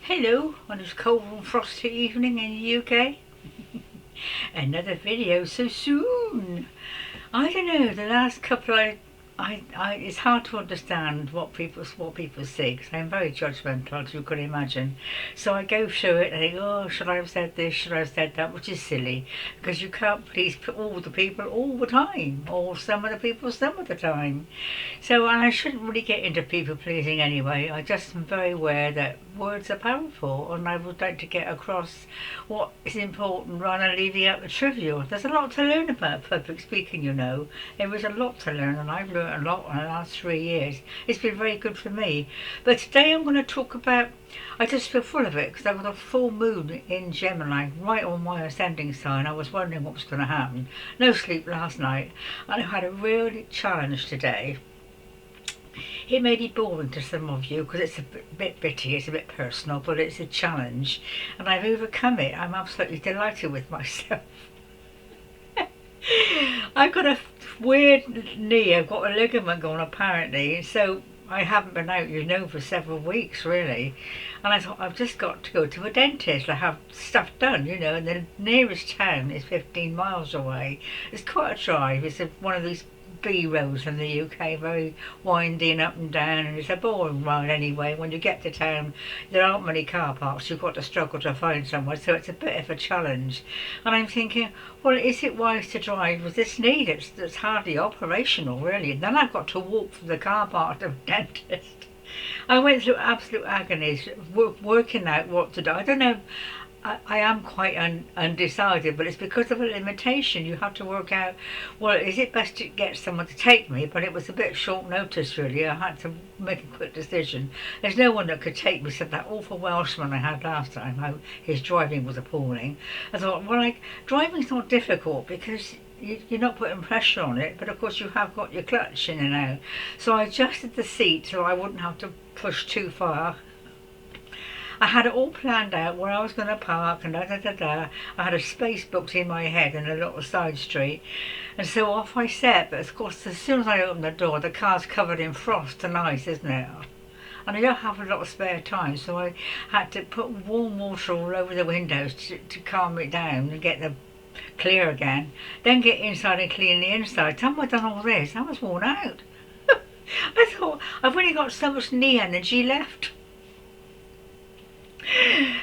Hello on this cold and frosty evening in the UK. Another video so soon. I don't know, the last couple it's hard to understand what people say because I'm very judgmental, as you can imagine. So I go through it and think, oh, should I have said this, should I have said that, which is silly because you can't please all the people all the time, or some of the people some of the time. So I shouldn't really get into people pleasing anyway. I just am very aware that words are powerful and I would like to get across what is important rather than leaving out the trivial. There's a lot to learn about public speaking, you know. There is a lot to learn and I've learned a lot in the last 3 years. It's been very good for me. But today I'm going to talk about, I just feel full of it because I've got a full moon in Gemini right on my ascending sign. I was wondering what was going to happen. No sleep last night and I had a real challenge today. It may be boring to some of you because it's a bit bitty, it's a bit personal, but it's a challenge and I've overcome it. I'm absolutely delighted with myself. I've got a weird knee, I've got a ligament gone apparently, so I haven't been out, you know, for several weeks really. And I thought, I've just got to go to a dentist. I have stuff done, you know, and the nearest town is 15 miles away. It's quite a drive. It's one of these B roads in the UK, very windy and up and down, and it's a boring ride anyway. When you get to town there aren't many car parks, you've got to struggle to find somewhere, so it's a bit of a challenge. And I'm thinking, well, is it wise to drive with this knee that's hardly operational really? And then I've got to walk from the car park to the dentist. I went through absolute agonies working out what to do. I don't know, I am quite undecided, but it's because of a limitation. You have to work out, well, is it best to get someone to take me? But it was a bit short notice really. I had to make a quick decision. There's no one that could take me, said that awful Welshman I had last time. His driving was appalling. I thought, well, driving's not difficult because you're not putting pressure on it, but of course you have got your clutch in and out. So I adjusted the seat so I wouldn't have to push too far. I had it all planned out where I was going to park and da-da-da-da. I had a space booked in my head in a little side street. And so off I set, but of course as soon as I opened the door, the car's covered in frost and ice, isn't it? And I don't have a lot of spare time, so I had to put warm water all over the windows to calm it down and get the clear again. Then get inside and clean the inside. Time I'd done all this, I was worn out. I thought, I've only got so much knee energy left.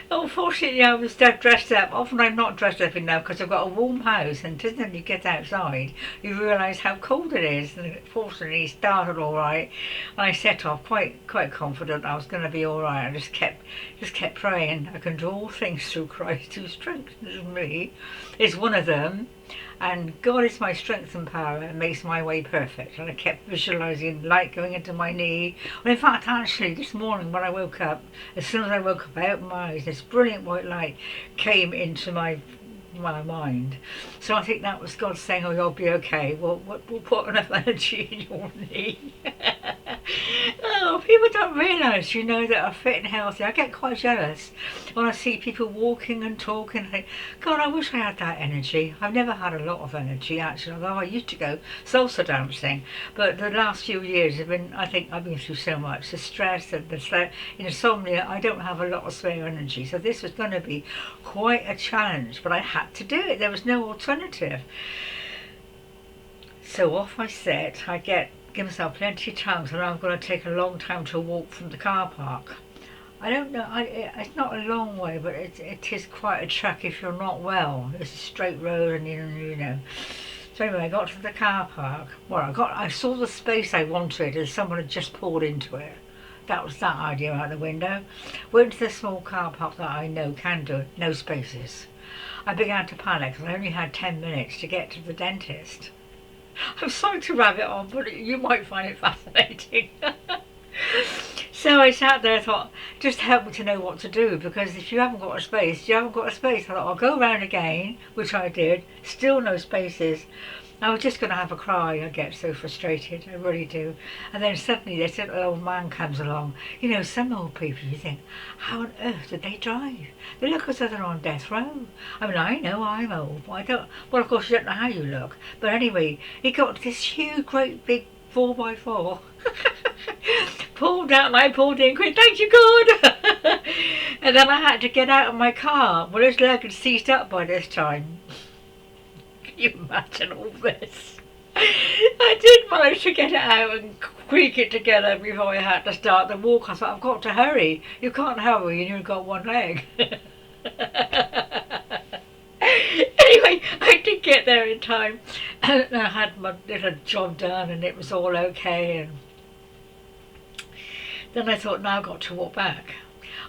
Unfortunately, I was dressed up. Often I'm not dressed up enough because I've got a warm house, and just when you get outside you realise how cold it is. And fortunately it started all right and I set off quite confident I was going to be all right. I just kept praying. I can do all things through Christ who strengthens me is one of them, and God is my strength and power and makes my way perfect. And I kept visualising light going into my knee. Well, in fact, actually, this morning when I woke up, as soon as I woke up, I opened my eyes, this brilliant white light came into my mind. So I think that was God saying, oh, you'll be okay. We'll put enough energy in your knee. Oh, people don't realise, you know, that are fit and healthy. I get quite jealous when I see people walking and talking. I think, God, I wish I had that energy. I've never had a lot of energy actually, although I used to go salsa dancing. But the last few years have been, I think I've been through so much. The stress, the insomnia, I don't have a lot of spare energy. So this was going to be quite a challenge, but I had to do it. There was no alternative. So off I set. Give myself plenty of time, so now I'm going to take a long time to walk from the car park. I don't know, it's not a long way, but it is quite a trek if you're not well. It's a straight road and you know. So anyway, I got to the car park. Well, I saw the space I wanted and someone had just pulled into it. That was that idea out the window. Went to the small car park that I know can do, no spaces. I began to panic because I only had 10 minutes to get to the dentist. I'm sorry to rabbit on, but you might find it fascinating. So I sat there and thought, just help me to know what to do, because if you haven't got a space, you haven't got a space. I thought, I'll go round again, which I did, still no spaces. I was just going to have a cry. I get so frustrated, I really do. And then suddenly this little old man comes along. You know, some old people, you think, how on earth did they drive? They look as though they're on death row. I mean, I know I'm old, but I don't, well, of course you don't know how you look. But anyway, he got this huge, great big 4x4. Pulled out and I pulled in quick, thank you God. And then I had to get out of my car. Well, his leg had seized up by this time. Can you imagine all this? I did manage to get it out and squeak it together before I had to start the walk. I thought, I've got to hurry. You can't hurry and you've got one leg. Anyway, I did get there in time. And I had my little job done and it was all okay. And then I thought, now I've got to walk back.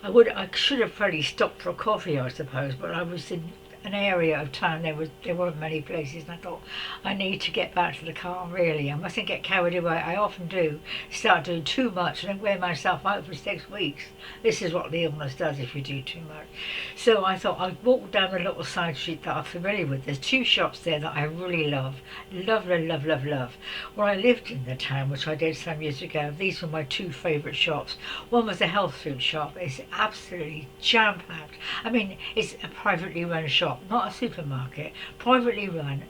I should have probably stopped for a coffee, I suppose, but I was in an area of town there weren't many places, and I thought I need to get back to the car. Really, I mustn't get carried away. I often do start doing too much and then wear myself out for 6 weeks. This is what the illness does if you do too much. So I thought I'd walk down the little side street that I'm familiar with. There's 2 shops there that I really love. When I lived in the town, which I did some years ago, these were my 2 favourite shops. One was a health food shop. It's absolutely jam-packed. I mean, it's a privately run shop, not a supermarket, privately run.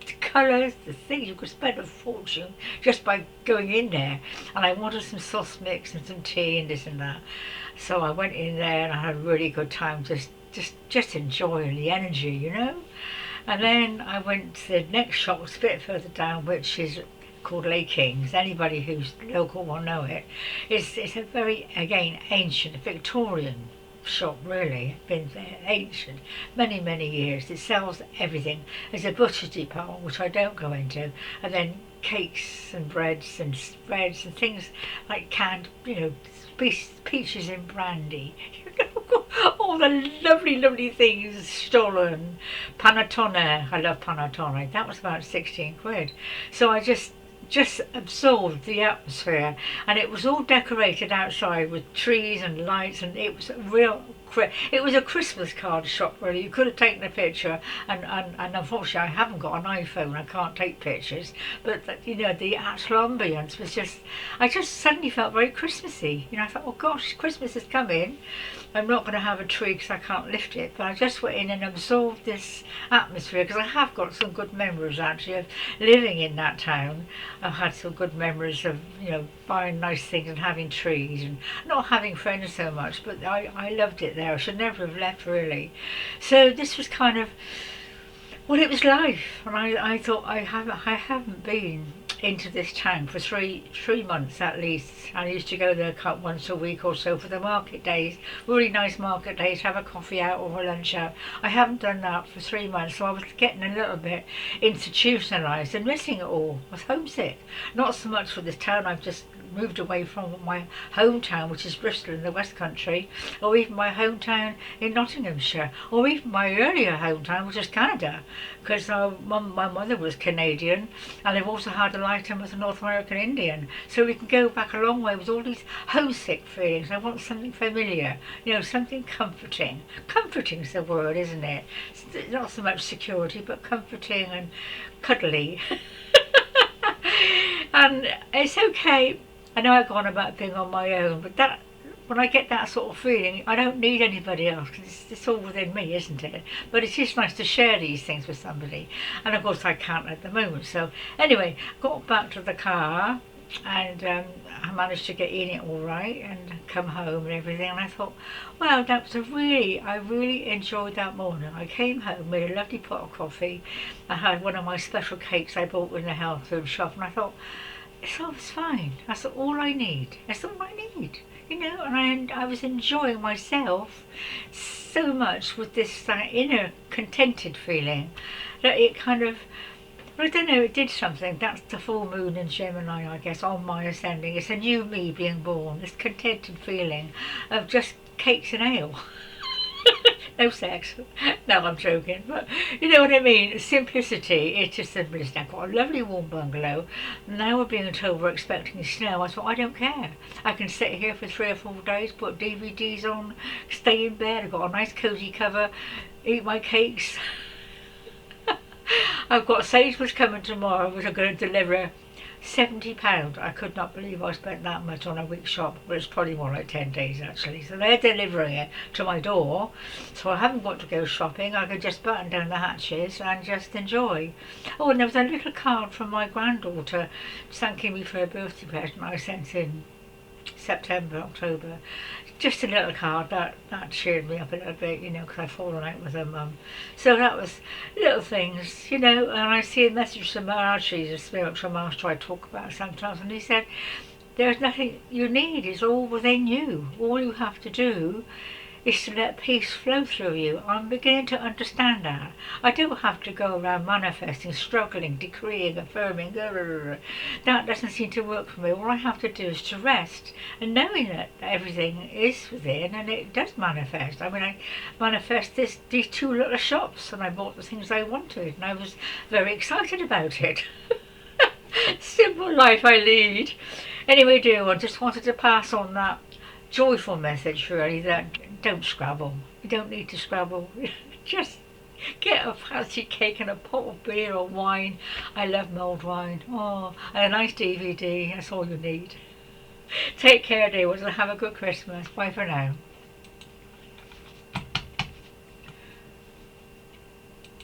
The colours, the things, you could spend a fortune just by going in there. And I wanted some sauce mix and some tea and this and that. So I went in there and I had a really good time just enjoying the energy, you know. And then I went to the next shop, was a bit further down, which is called Lake King's. Anybody who's local will know it. It's a very, again, ancient Victorian shop, really. Been there ancient, many years. It sells everything. There's a butcher's department, which I don't go into, and then cakes and breads and spreads and things like canned, you know, peaches in brandy. All the lovely things stolen. Panettone, I love panettone. That was about 16 quid. So I just absorbed the atmosphere, and it was all decorated outside with trees and lights, and it was a real it was a Christmas card shop, really. You could have taken a picture, and unfortunately I haven't got an iPhone, I can't take pictures, but you know, the actual ambience was just, I just suddenly felt very Christmassy. You know, I thought, oh gosh, Christmas is coming. I'm not going to have a tree because I can't lift it, but I just went in and absorbed this atmosphere, because I have got some good memories actually of living in that town. I've had some good memories of, you know, buying nice things and having trees and not having friends so much, but I loved it there. I should never have left, really. So this was kind of, well, it was life, and I thought I haven't been into this town for three months at least. I used to go there once a week or so for the market days, really nice market days, have a coffee out or a lunch out. I haven't done that for 3 months, so I was getting a little bit institutionalised and missing it all. I was homesick, not so much for this town I've just moved away from, my hometown, which is Bristol in the West Country, or even my hometown in Nottinghamshire, or even my earlier hometown, which is Canada, because my mother was Canadian, and I've also had a lifetime as a North American Indian, so we can go back a long way with all these homesick feelings. I want something familiar, you know, something comforting. Comforting's the word, isn't it? It's not so much security, but comforting and cuddly. And it's okay. I know I go on about being on my own, but that, when I get that sort of feeling, I don't need anybody else, because it's all within me, isn't it? But it is nice to share these things with somebody, and of course I can't at the moment. So anyway, got back to the car, and I managed to get in it all right and come home and everything, and I thought, wow, that was I really enjoyed that morning. I came home, made a lovely pot of coffee, I had one of my special cakes I bought in the health food shop, and I thought, it's fine. That's all I need. That's all I need. You know, and I was enjoying myself so much with this inner contented feeling that it kind of, I don't know, it did something. That's the full moon in Gemini, I guess, on my ascending. It's a new me being born. This contented feeling of just cakes and ale. No sex. No, I'm joking. But you know what I mean? Simplicity. It's just simplicity. I've got a lovely warm bungalow. Now we're being told we're expecting snow. I thought, I don't care. I can sit here for 3 or 4 days, put DVDs on, stay in bed. I've got a nice cosy cover, eat my cakes. I've got Sainsbury's coming tomorrow, which I'm going to deliver. £70. I could not believe I spent that much on a week's shop, but it's probably more like 10 days actually. So they're delivering it to my door, so I haven't got to go shopping. I could just button down the hatches and just enjoy. Oh, and there was a little card from my granddaughter thanking me for her birthday present I sent in September, October. just a little card that cheered me up a little bit, because I've fallen out with her mum. So that was little things, and I see a message from Archie, the spiritual master I talk about sometimes, and he said, there's nothing you need, it's all within you. All you have to do is to let peace flow through you. I'm beginning to understand that. I don't have to go around manifesting, struggling, decreeing, affirming. Blah, blah, blah, blah. That doesn't seem to work for me. All I have to do is to rest and knowing that everything is within and it does manifest. I mean, I manifest these 2 little shops and I bought the things I wanted and I was very excited about it. Simple life I lead. Anyway, dear one, just wanted to pass on that joyful message really, that don't scrabble. You don't need to scrabble. Just get a fancy cake and a pot of beer or wine. I love mulled wine. Oh, and a nice DVD. That's all you need. Take care, dear ones, and have a good Christmas. Bye for now.